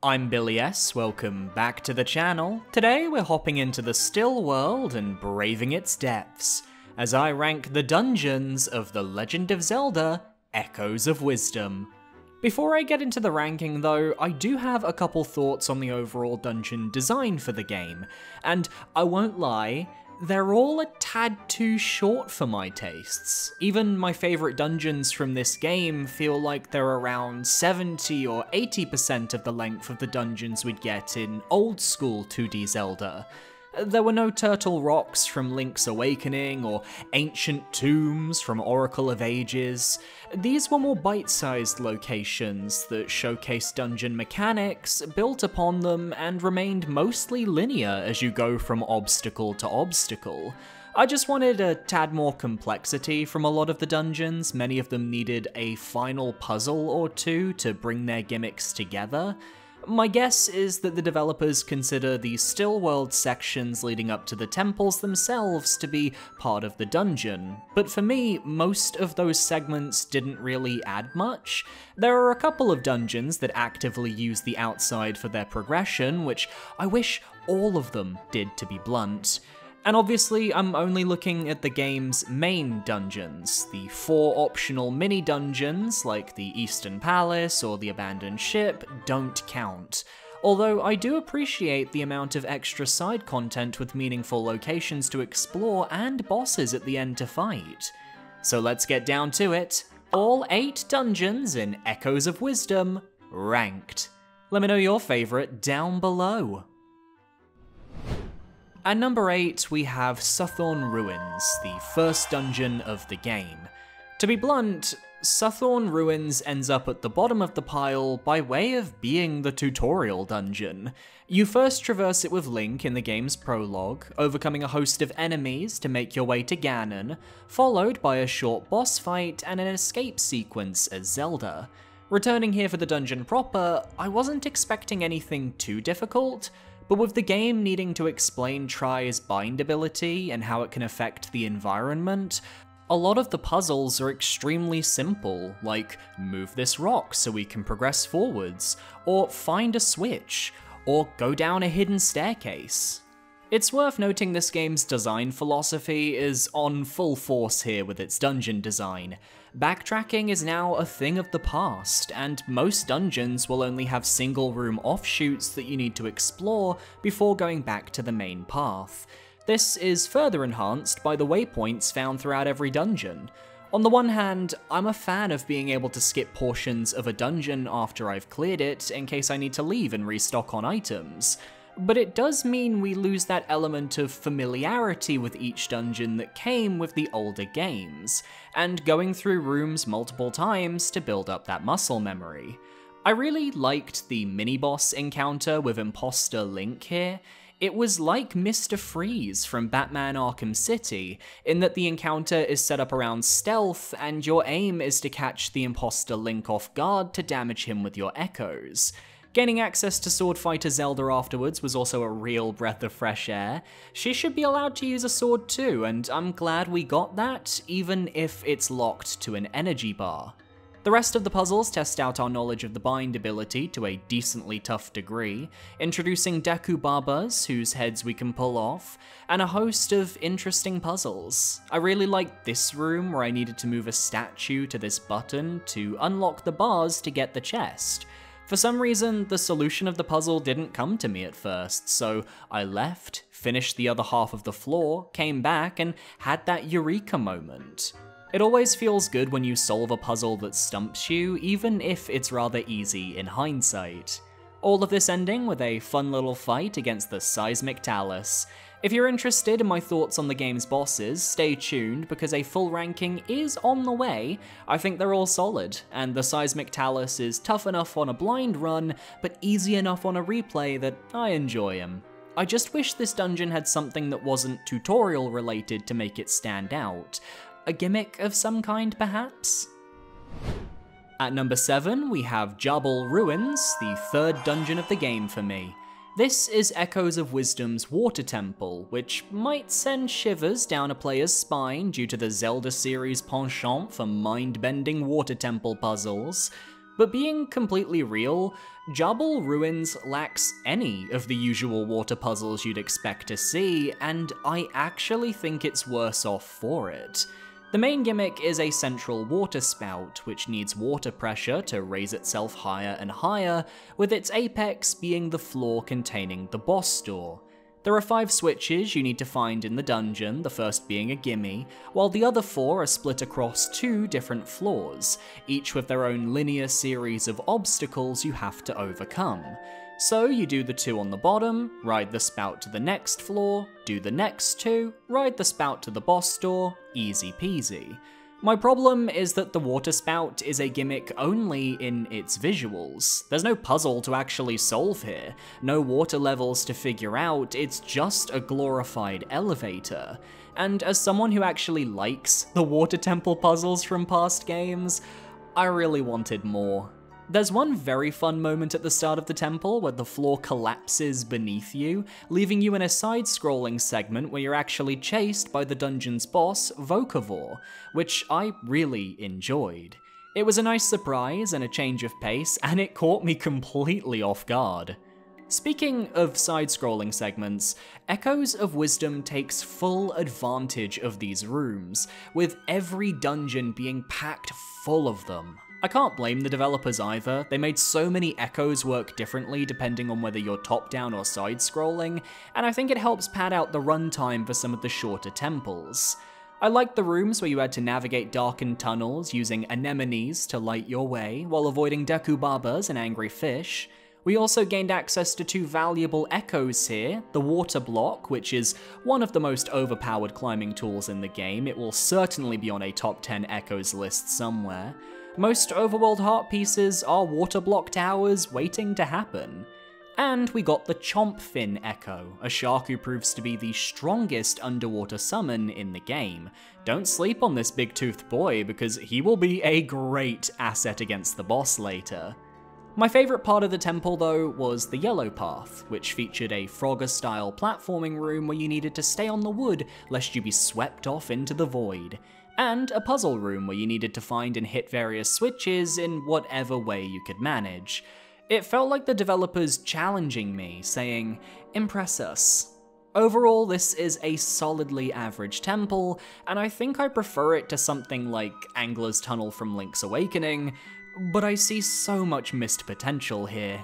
I'm Billy S, welcome back to the channel. Today we're hopping into the still world and braving its depths, as I rank the dungeons of the Legend of Zelda Echoes of Wisdom. Before I get into the ranking though, I do have a couple thoughts on the overall dungeon design for the game, and I won't lie, they're all a tad too short for my tastes. Even my favourite dungeons from this game feel like they're around 70 or 80% of the length of the dungeons we'd get in old school 2D Zelda. There were no turtle rocks from Link's Awakening or ancient tombs from Oracle of Ages. These were more bite-sized locations that showcased dungeon mechanics, built upon them, and remained mostly linear as you go from obstacle to obstacle. I just wanted a tad more complexity from a lot of the dungeons. Many of them needed a final puzzle or two to bring their gimmicks together. My guess is that the developers consider the still world sections leading up to the temples themselves to be part of the dungeon, but for me, most of those segments didn't really add much. There are a couple of dungeons that actively use the outside for their progression, which I wish all of them did, to be blunt. And obviously, I'm only looking at the game's main dungeons. The 4 optional mini-dungeons, like the Eastern Palace or the Abandoned Ship, don't count. Although I do appreciate the amount of extra side content with meaningful locations to explore and bosses at the end to fight. So let's get down to it. All 8 dungeons in Echoes of Wisdom, ranked. Let me know your favourite down below. At number 8, we have Suthorn Ruins, the first dungeon of the game. To be blunt, Suthorn Ruins ends up at the bottom of the pile by way of being the tutorial dungeon. You first traverse it with Link in the game's prologue, overcoming a host of enemies to make your way to Ganon, followed by a short boss fight and an escape sequence as Zelda. Returning here for the dungeon proper, I wasn't expecting anything too difficult, but with the game needing to explain Tri's bind ability and how it can affect the environment, a lot of the puzzles are extremely simple, like move this rock so we can progress forwards, or find a switch, or go down a hidden staircase. It's worth noting this game's design philosophy is on full force here with its dungeon design. Backtracking is now a thing of the past, and most dungeons will only have single-room offshoots that you need to explore before going back to the main path. This is further enhanced by the waypoints found throughout every dungeon. On the one hand, I'm a fan of being able to skip portions of a dungeon after I've cleared it in case I need to leave and restock on items. But it does mean we lose that element of familiarity with each dungeon that came with the older games, and going through rooms multiple times to build up that muscle memory. I really liked the mini-boss encounter with Imposter Link here. It was like Mr. Freeze from Batman Arkham City, in that the encounter is set up around stealth, and your aim is to catch the Imposter Link off guard to damage him with your echoes. Gaining access to Sword Fighter Zelda afterwards was also a real breath of fresh air. She should be allowed to use a sword too, and I'm glad we got that, even if it's locked to an energy bar. The rest of the puzzles test out our knowledge of the bind ability to a decently tough degree, introducing Deku Babas, whose heads we can pull off, and a host of interesting puzzles. I really liked this room where I needed to move a statue to this button to unlock the bars to get the chest. For some reason, the solution of the puzzle didn't come to me at first, so I left, finished the other half of the floor, came back, and had that eureka moment. It always feels good when you solve a puzzle that stumps you, even if it's rather easy in hindsight. All of this ending with a fun little fight against the Seismic Talus. If you're interested in my thoughts on the game's bosses, stay tuned because a full ranking is on the way. I think they're all solid, and the Seismic Talus is tough enough on a blind run, but easy enough on a replay that I enjoy him. I just wish this dungeon had something that wasn't tutorial related to make it stand out. A gimmick of some kind, perhaps? At number 7, we have Jabal Ruins, the third dungeon of the game for me. This is Echoes of Wisdom's water temple, which might send shivers down a player's spine due to the Zelda series penchant for mind-bending water temple puzzles. But being completely real, Jabal Ruins lacks any of the usual water puzzles you'd expect to see, and I actually think it's worse off for it. The main gimmick is a central water spout, which needs water pressure to raise itself higher and higher, with its apex being the floor containing the boss door. There are 5 switches you need to find in the dungeon, the first being a gimme, while the other 4 are split across 2 different floors, each with their own linear series of obstacles you have to overcome. So you do the 2 on the bottom, ride the spout to the next floor, do the next 2, ride the spout to the boss door, easy peasy. My problem is that the water spout is a gimmick only in its visuals. There's no puzzle to actually solve here, no water levels to figure out, it's just a glorified elevator. And as someone who actually likes the water temple puzzles from past games, I really wanted more. There's one very fun moment at the start of the temple where the floor collapses beneath you, leaving you in a side-scrolling segment where you're actually chased by the dungeon's boss, Vocavore, which I really enjoyed. It was a nice surprise and a change of pace, and it caught me completely off guard. Speaking of side-scrolling segments, Echoes of Wisdom takes full advantage of these rooms, with every dungeon being packed full of them. I can't blame the developers either, they made so many echoes work differently depending on whether you're top-down or side-scrolling, and I think it helps pad out the runtime for some of the shorter temples. I liked the rooms where you had to navigate darkened tunnels using anemones to light your way, while avoiding Deku Babas and angry fish. We also gained access to 2 valuable echoes here, the water block, which is one of the most overpowered climbing tools in the game, it will certainly be on a top 10 echoes list somewhere. Most overworld heart pieces are water block towers waiting to happen. And we got the Chomp Fin Echo, a shark who proves to be the strongest underwater summon in the game. Don't sleep on this big-toothed boy because he will be a great asset against the boss later. My favourite part of the temple though was the Yellow Path, which featured a Frogger-style platforming room where you needed to stay on the wood lest you be swept off into the void, and a puzzle room where you needed to find and hit various switches in whatever way you could manage. It felt like the developers challenging me, saying, "Impress us." Overall, this is a solidly average temple, and I think I prefer it to something like Angler's Tunnel from Link's Awakening, but I see so much missed potential here.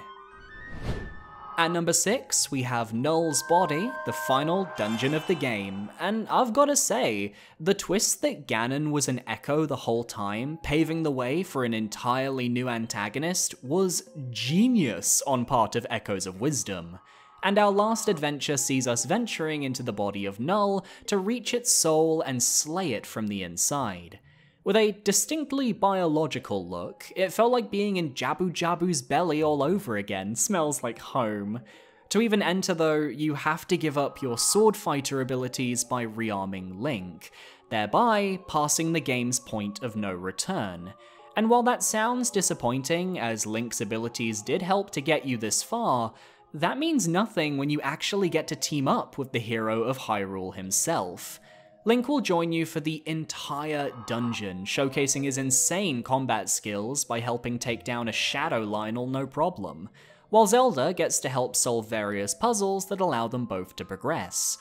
At number 6, we have Null's Body, the final dungeon of the game, and I've gotta say, the twist that Ganon was an echo the whole time, paving the way for an entirely new antagonist, was genius on part of Echoes of Wisdom. And our last adventure sees us venturing into the body of Null to reach its soul and slay it from the inside. With a distinctly biological look, it felt like being in Jabu Jabu's belly all over again, smells like home. To even enter though, you have to give up your sword fighter abilities by rearming Link, thereby passing the game's point of no return. And while that sounds disappointing, as Link's abilities did help to get you this far, that means nothing when you actually get to team up with the hero of Hyrule himself. Link will join you for the entire dungeon, showcasing his insane combat skills by helping take down a Shadow Lynel no problem, while Zelda gets to help solve various puzzles that allow them both to progress.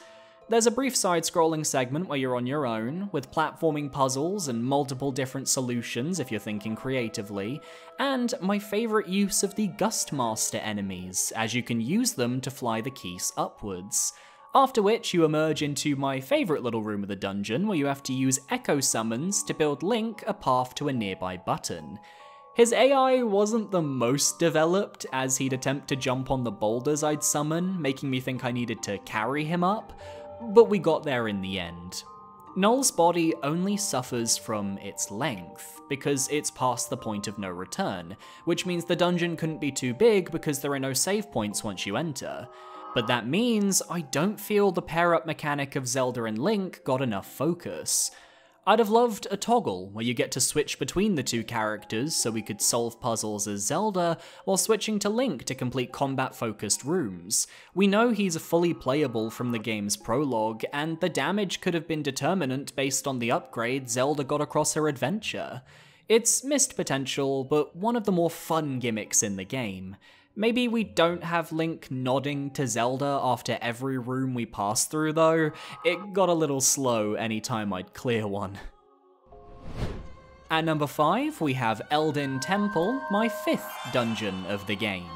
There's a brief side-scrolling segment where you're on your own, with platforming puzzles and multiple different solutions if you're thinking creatively, and my favourite use of the Gustmaster enemies, as you can use them to fly the keys upwards. After which you emerge into my favourite little room of the dungeon where you have to use echo summons to build Link a path to a nearby button. His AI wasn't the most developed, as he'd attempt to jump on the boulders I'd summon, making me think I needed to carry him up, but we got there in the end. Null's body only suffers from its length, because it's past the point of no return, which means the dungeon couldn't be too big because there are no save points once you enter. But that means I don't feel the pair-up mechanic of Zelda and Link got enough focus. I'd have loved a toggle where you get to switch between the 2 characters so we could solve puzzles as Zelda, while switching to Link to complete combat-focused rooms. We know he's fully playable from the game's prologue, and the damage could have been determinant based on the upgrade Zelda got across her adventure. It's missed potential, but one of the more fun gimmicks in the game. Maybe we don't have Link nodding to Zelda after every room we pass through though. It got a little slow anytime I'd clear one. At number 5, we have Eldin Temple, my 5th dungeon of the game.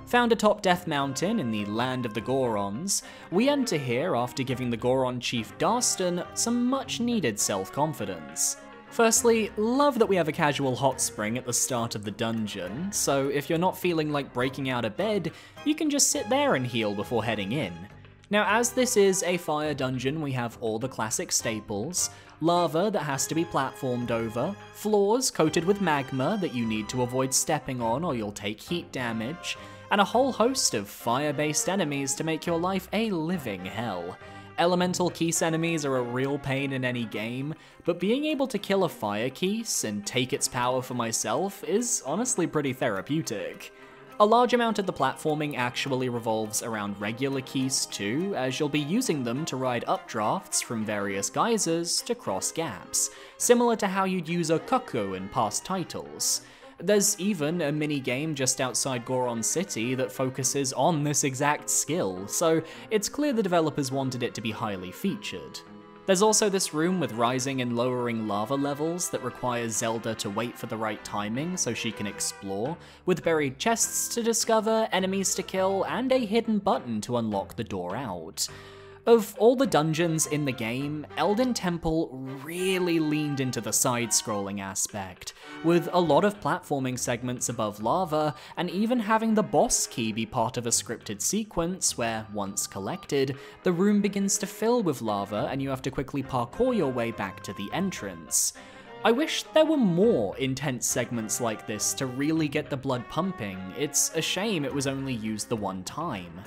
Found atop Death Mountain in the land of the Gorons, we enter here after giving the Goron chief Darstan some much needed self-confidence. Firstly, love that we have a casual hot spring at the start of the dungeon, so if you're not feeling like breaking out of bed, you can just sit there and heal before heading in. Now, as this is a fire dungeon, we have all the classic staples: lava that has to be platformed over, floors coated with magma that you need to avoid stepping on or you'll take heat damage, and a whole host of fire-based enemies to make your life a living hell. Elemental Keese enemies are a real pain in any game, but being able to kill a fire Keese and take its power for myself is honestly pretty therapeutic. A large amount of the platforming actually revolves around regular Keese too, as you'll be using them to ride updrafts from various geysers to cross gaps, similar to how you'd use a Cuckoo in past titles. There's even a mini-game just outside Goron City that focuses on this exact skill, so it's clear the developers wanted it to be highly featured. There's also this room with rising and lowering lava levels that requires Zelda to wait for the right timing so she can explore, with buried chests to discover, enemies to kill, and a hidden button to unlock the door out. Of all the dungeons in the game, Eldin Temple really leaned into the side-scrolling aspect, with a lot of platforming segments above lava, and even having the boss key be part of a scripted sequence where, once collected, the room begins to fill with lava and you have to quickly parkour your way back to the entrance. I wish there were more intense segments like this to really get the blood pumping. It's a shame it was only used the one time.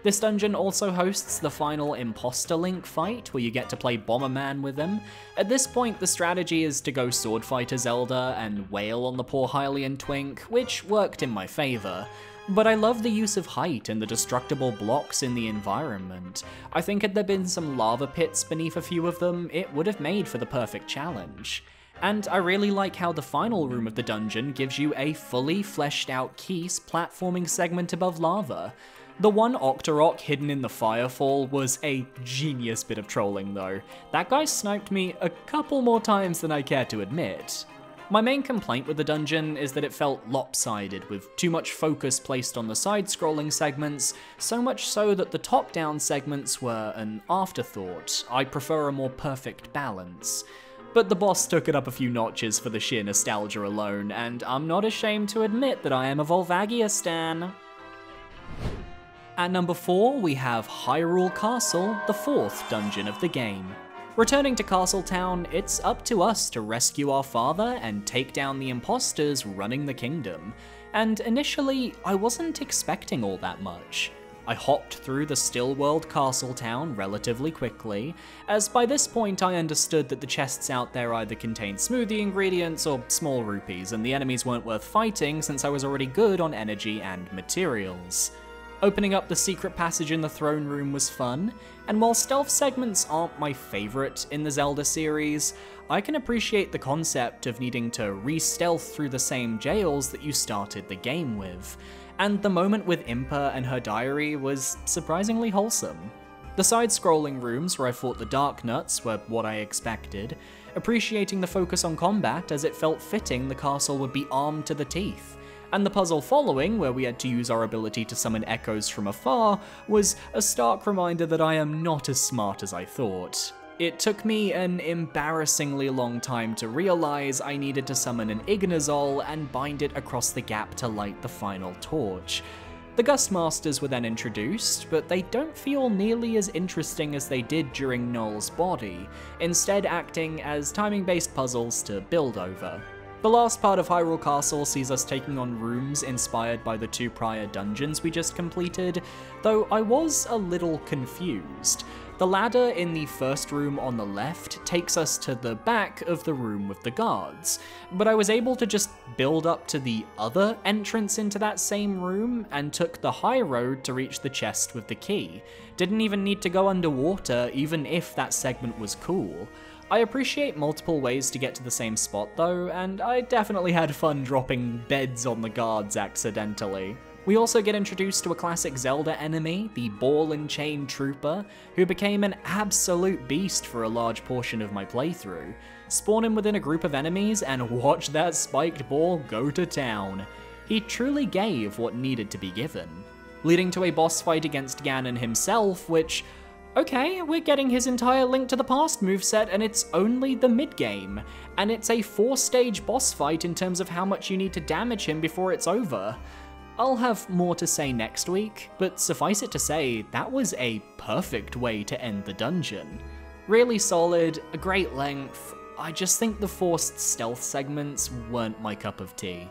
This dungeon also hosts the final Imposter Link fight, where you get to play Bomberman with him. At this point, the strategy is to go Sword Fighter Zelda and wail on the poor Hylian twink, which worked in my favour. But I love the use of height and the destructible blocks in the environment. I think had there been some lava pits beneath a few of them, it would have made for the perfect challenge. And I really like how the final room of the dungeon gives you a fully fleshed out Keese platforming segment above lava. The one Octorok hidden in the firefall was a genius bit of trolling though. That guy sniped me a couple more times than I care to admit. My main complaint with the dungeon is that it felt lopsided, with too much focus placed on the side-scrolling segments, so much so that the top-down segments were an afterthought. I prefer a more perfect balance. But the boss took it up a few notches for the sheer nostalgia alone, and I'm not ashamed to admit that I am a Volvagia stan. At number 4, we have Hyrule Castle, the 4th dungeon of the game. Returning to Castletown, it's up to us to rescue our father and take down the imposters running the kingdom. And initially, I wasn't expecting all that much. I hopped through the still world Castletown relatively quickly, as by this point I understood that the chests out there either contained smoothie ingredients or small rupees, and the enemies weren't worth fighting since I was already good on energy and materials. Opening up the secret passage in the throne room was fun, and while stealth segments aren't my favourite in the Zelda series, I can appreciate the concept of needing to re-stealth through the same jails that you started the game with, and the moment with Impa and her diary was surprisingly wholesome. The side-scrolling rooms where I fought the Dark Nuts were what I expected, appreciating the focus on combat as it felt fitting the castle would be armed to the teeth. And the puzzle following, where we had to use our ability to summon echoes from afar, was a stark reminder that I am not as smart as I thought. It took me an embarrassingly long time to realize I needed to summon an Ignazol and bind it across the gap to light the final torch. The Gust Masters were then introduced, but they don't feel nearly as interesting as they did during Noel's body, instead acting as timing-based puzzles to build over. The last part of Hyrule Castle sees us taking on rooms inspired by the 2 prior dungeons we just completed, though I was a little confused. The ladder in the first room on the left takes us to the back of the room with the guards, but I was able to just build up to the other entrance into that same room and took the high road to reach the chest with the key. Didn't even need to go underwater, even if that segment was cool. I appreciate multiple ways to get to the same spot though, and I definitely had fun dropping beds on the guards accidentally. We also get introduced to a classic Zelda enemy, the Ball and Chain Trooper, who became an absolute beast for a large portion of my playthrough. Spawn him within a group of enemies and watch that spiked ball go to town. He truly gave what needed to be given, leading to a boss fight against Ganon himself, which, okay, we're getting his entire Link to the Past moveset and it's only the mid-game, and it's a 4-stage boss fight in terms of how much you need to damage him before it's over. I'll have more to say next week, but suffice it to say, that was a perfect way to end the dungeon. Really solid, a great length. I just think the forced stealth segments weren't my cup of tea.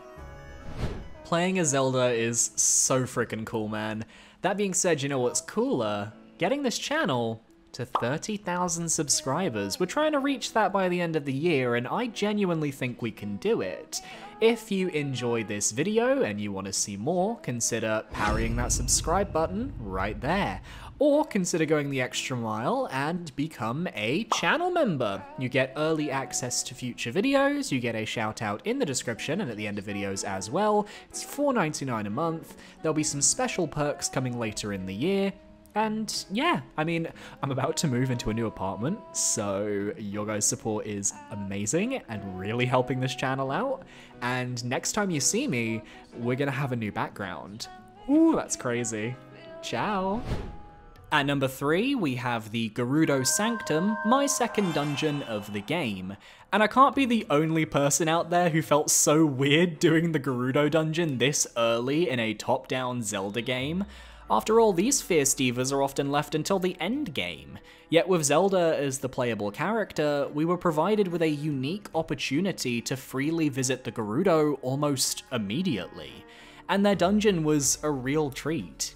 Playing as Zelda is so freaking cool, man. That being said, you know what's cooler? Getting this channel to 30,000 subscribers. We're trying to reach that by the end of the year, and I genuinely think we can do it. If you enjoyed this video and you want to see more, consider parrying that subscribe button right there. Or consider going the extra mile and become a channel member. You get early access to future videos, you get a shout out in the description and at the end of videos as well. It's $4.99 a month, there'll be some special perks coming later in the year. And yeah, I mean, I'm about to move into a new apartment, so your guys' support is amazing and really helping this channel out. And next time you see me, we're gonna have a new background. Ooh, that's crazy. Ciao. At number 3, we have the Gerudo Sanctum, my second dungeon of the game. And I can't be the only person out there who felt so weird doing the Gerudo dungeon this early in a top-down Zelda game. After all, these fierce divas are often left until the end game. Yet with Zelda as the playable character, we were provided with a unique opportunity to freely visit the Gerudo almost immediately. And their dungeon was a real treat.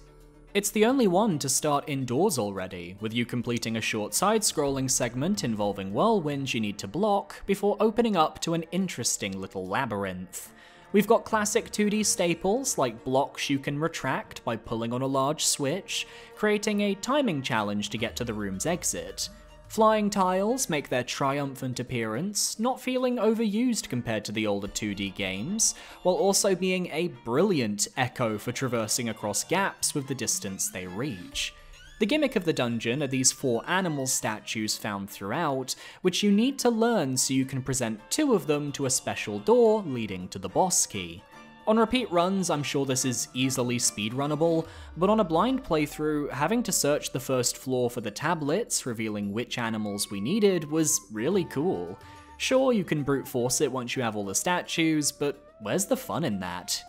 It's the only one to start indoors already, with you completing a short side-scrolling segment involving whirlwinds you need to block, before opening up to an interesting little labyrinth. We've got classic 2D staples like blocks you can retract by pulling on a large switch, creating a timing challenge to get to the room's exit. Flying tiles make their triumphant appearance, not feeling overused compared to the older 2D games, while also being a brilliant echo for traversing across gaps with the distance they reach. The gimmick of the dungeon are these 4 animal statues found throughout, which you need to learn so you can present 2 of them to a special door leading to the boss key. On repeat runs, I'm sure this is easily speedrunnable, but on a blind playthrough, having to search the first floor for the tablets revealing which animals we needed was really cool. Sure, you can brute force it once you have all the statues, but where's the fun in that?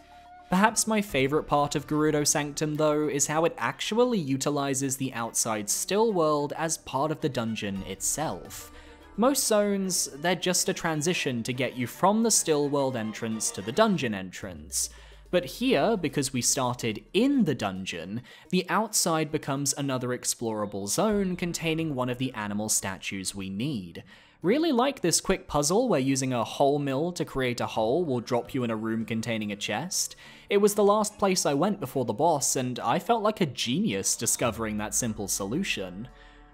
Perhaps my favourite part of Gerudo Sanctum though is how it actually utilises the outside still world as part of the dungeon itself. Most zones, they're just a transition to get you from the still world entrance to the dungeon entrance. But here, because we started in the dungeon, the outside becomes another explorable zone containing one of the animal statues we need. Really like this quick puzzle where using a hole mill to create a hole will drop you in a room containing a chest. It was the last place I went before the boss, and I felt like a genius discovering that simple solution.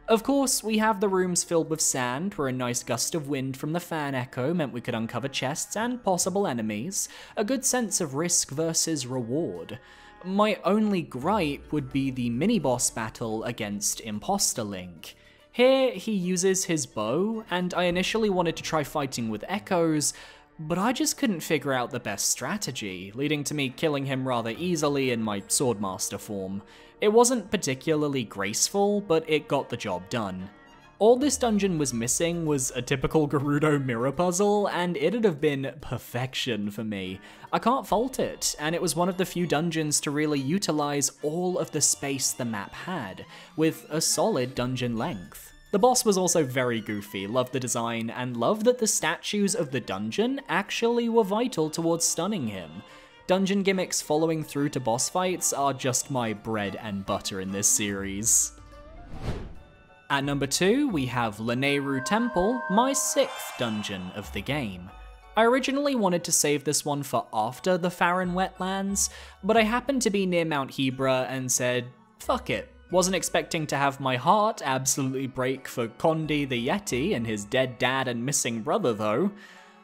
Of course, we have the rooms filled with sand, where a nice gust of wind from the fan echo meant we could uncover chests and possible enemies, a good sense of risk versus reward. My only gripe would be the mini-boss battle against Imposter Link. Here, he uses his bow, and I initially wanted to try fighting with echoes, but I just couldn't figure out the best strategy, leading to me killing him rather easily in my Swordmaster form. It wasn't particularly graceful, but it got the job done. All this dungeon was missing was a typical Gerudo mirror puzzle, and it'd have been perfection for me. I can't fault it, and it was one of the few dungeons to really utilize all of the space the map had, with a solid dungeon length. The boss was also very goofy, loved the design, and loved that the statues of the dungeon actually were vital towards stunning him. Dungeon gimmicks following through to boss fights are just my bread and butter in this series. At number 2, we have Lanayru Temple, my 6th dungeon of the game. I originally wanted to save this one for after the Farron Wetlands, but I happened to be near Mount Hebra and said, fuck it, Wasn't expecting to have my heart absolutely break for Condi the Yeti and his dead dad and missing brother though.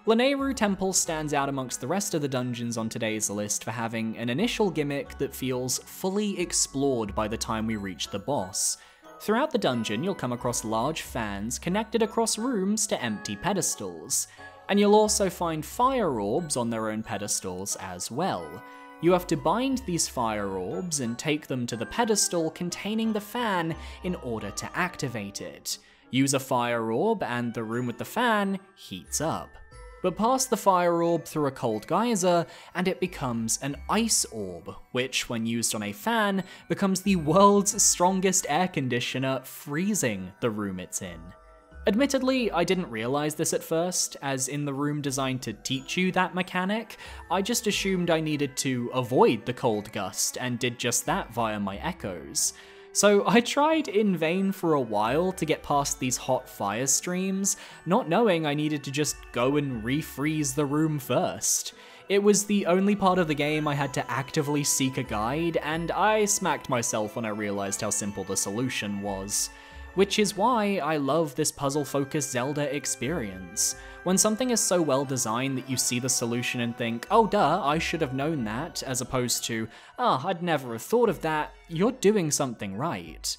Lanayru Temple stands out amongst the rest of the dungeons on today's list for having an initial gimmick that feels fully explored by the time we reach the boss. Throughout the dungeon, you'll come across large fans connected across rooms to empty pedestals, and you'll also find fire orbs on their own pedestals as well. You have to bind these fire orbs and take them to the pedestal containing the fan in order to activate it. Use a fire orb and the room with the fan heats up. But pass the fire orb through a cold geyser and it becomes an ice orb, which when used on a fan becomes the world's strongest air conditioner, freezing the room it's in. Admittedly, I didn't realize this at first, as in the room designed to teach you that mechanic, I just assumed I needed to avoid the cold gust and did just that via my echoes. So I tried in vain for a while to get past these hot fire streams, not knowing I needed to just go and refreeze the room first. It was the only part of the game I had to actively seek a guide, and I smacked myself when I realized how simple the solution was. Which is why I love this puzzle-focused Zelda experience. When something is so well designed that you see the solution and think, oh duh, I should have known that, as opposed to, oh, I'd never have thought of that, you're doing something right.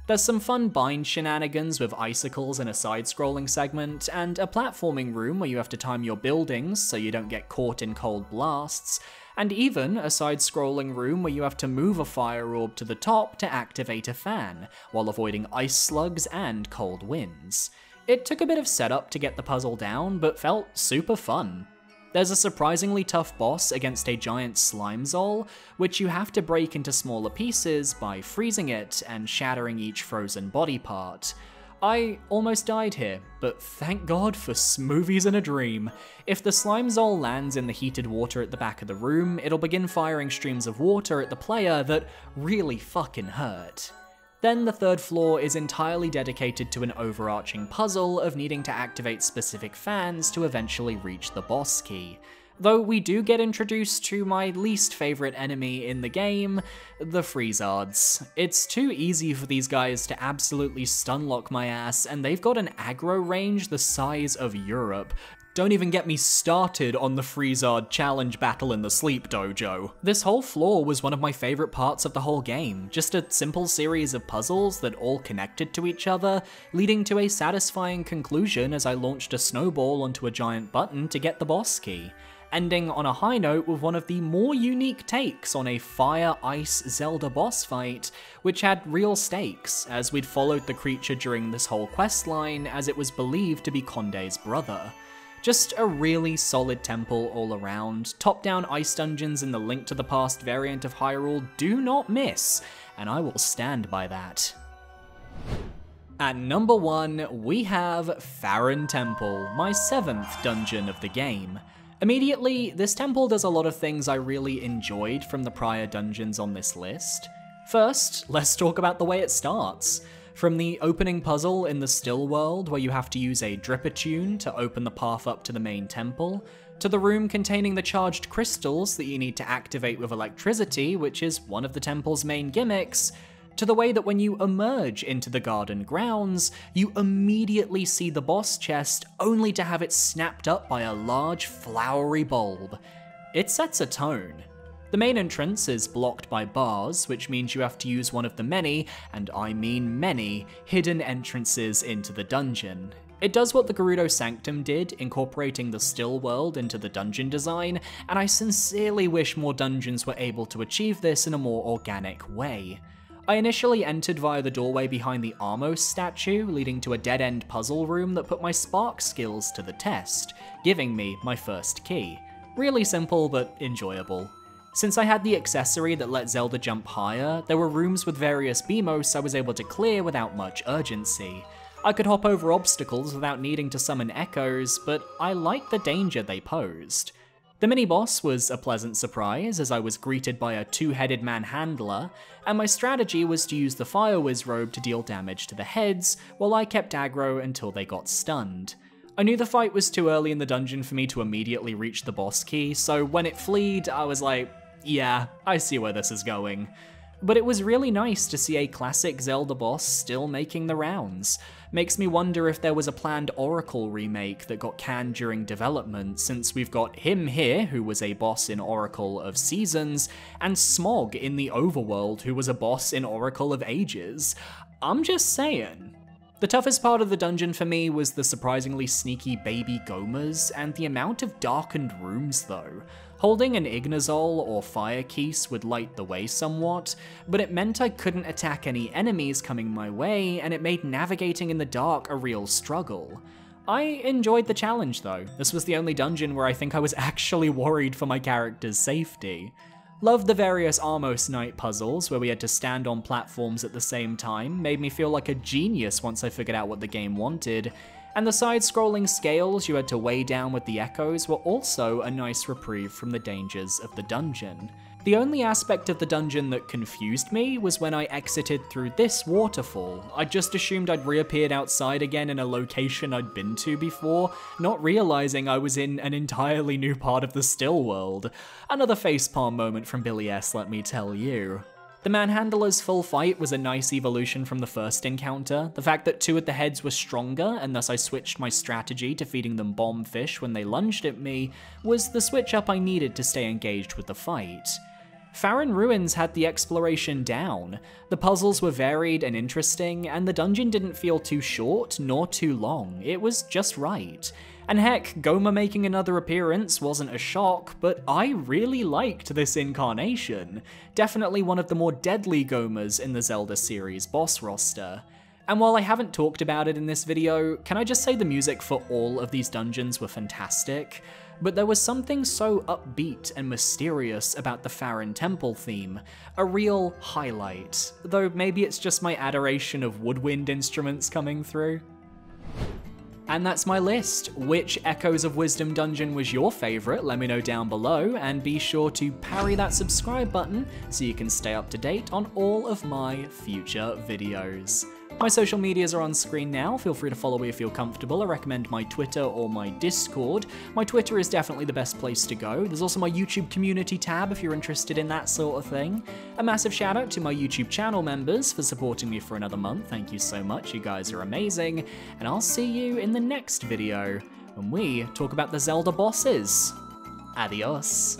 There's some fun bind shenanigans with icicles in a side-scrolling segment, and a platforming room where you have to time your buildings so you don't get caught in cold blasts, and even a side-scrolling room where you have to move a fire orb to the top to activate a fan, while avoiding ice slugs and cold winds. It took a bit of setup to get the puzzle down, but felt super fun. There's a surprisingly tough boss against a giant slime zol, which you have to break into smaller pieces by freezing it and shattering each frozen body part. I almost died here, but thank God for smoothies in a dream. If the slime zol lands in the heated water at the back of the room, it'll begin firing streams of water at the player that really fucking hurt. Then the third floor is entirely dedicated to an overarching puzzle of needing to activate specific fans to eventually reach the boss key. Though we do get introduced to my least favorite enemy in the game, the Freezards. It's too easy for these guys to absolutely stunlock my ass, and they've got an aggro range the size of Europe. Don't even get me started on the Freezard challenge battle in the Sleep Dojo. This whole floor was one of my favorite parts of the whole game, just a simple series of puzzles that all connected to each other, leading to a satisfying conclusion as I launched a snowball onto a giant button to get the boss key, ending on a high note with one of the more unique takes on a fire-ice Zelda boss fight, which had real stakes, as we'd followed the creature during this whole questline as it was believed to be Conde's brother. Just a really solid temple all around. Top-down ice dungeons in the Link to the Past variant of Hyrule do not miss, and I will stand by that. At number 1, we have Farron Temple, my 7th dungeon of the game. Immediately, this temple does a lot of things I really enjoyed from the prior dungeons on this list. First, let's talk about the way it starts. From the opening puzzle in the Still World, where you have to use a Drip-a-tune to open the path up to the main temple, to the room containing the charged crystals that you need to activate with electricity, which is one of the temple's main gimmicks, to the way that when you emerge into the garden grounds, you immediately see the boss chest only to have it snapped up by a large flowery bulb. It sets a tone. The main entrance is blocked by bars, which means you have to use one of the many, and I mean many, hidden entrances into the dungeon. It does what the Gerudo Sanctum did, incorporating the Still World into the dungeon design, and I sincerely wish more dungeons were able to achieve this in a more organic way. I initially entered via the doorway behind the Armos statue, leading to a dead-end puzzle room that put my spark skills to the test, giving me my first key. Really simple, but enjoyable. Since I had the accessory that let Zelda jump higher, there were rooms with various Beamos I was able to clear without much urgency. I could hop over obstacles without needing to summon echoes, but I liked the danger they posed. The mini-boss was a pleasant surprise, as I was greeted by a two-headed manhandler, and my strategy was to use the Fire Whiz robe to deal damage to the heads, while I kept aggro until they got stunned. I knew the fight was too early in the dungeon for me to immediately reach the boss key, so when it fleed, I was like, yeah, I see where this is going. But it was really nice to see a classic Zelda boss still making the rounds. Makes me wonder if there was a planned Oracle remake that got canned during development, since we've got him here, who was a boss in Oracle of Seasons, and Smog in the Overworld, who was a boss in Oracle of Ages. I'm just saying. The toughest part of the dungeon for me was the surprisingly sneaky baby Gomas, and the amount of darkened rooms though. Holding an Ignazol or Fire Keys would light the way somewhat, but it meant I couldn't attack any enemies coming my way, and it made navigating in the dark a real struggle. I enjoyed the challenge though. This was the only dungeon where I think I was actually worried for my character's safety. Loved the various Armos Night puzzles, where we had to stand on platforms at the same time, made me feel like a genius once I figured out what the game wanted, and the side-scrolling scales you had to weigh down with the echoes were also a nice reprieve from the dangers of the dungeon. The only aspect of the dungeon that confused me was when I exited through this waterfall. I just assumed I'd reappeared outside again in a location I'd been to before, not realizing I was in an entirely new part of the still world. Another facepalm moment from Billy S, let me tell you. The Manhandler's full fight was a nice evolution from the first encounter. The fact that two of the heads were stronger, and thus I switched my strategy to feeding them bomb fish when they lunged at me, was the switch up I needed to stay engaged with the fight. Farron Ruins had the exploration down. The puzzles were varied and interesting, and the dungeon didn't feel too short nor too long. It was just right. And heck, Goma making another appearance wasn't a shock, but I really liked this incarnation. Definitely one of the more deadly Gomas in the Zelda series boss roster. And while I haven't talked about it in this video, can I just say the music for all of these dungeons were fantastic? But there was something so upbeat and mysterious about the Farron Temple theme, a real highlight, though maybe it's just my adoration of woodwind instruments coming through. And that's my list. Which Echoes of Wisdom dungeon was your favourite? Let me know down below, and be sure to parry that subscribe button so you can stay up to date on all of my future videos. My social medias are on screen now, feel free to follow me if you're comfortable. I recommend my Twitter or my Discord. My Twitter is definitely the best place to go. There's also my YouTube community tab if you're interested in that sort of thing. A massive shout out to my YouTube channel members for supporting me for another month. Thank you so much, you guys are amazing. And I'll see you in the next video when we talk about the Zelda bosses. Adios.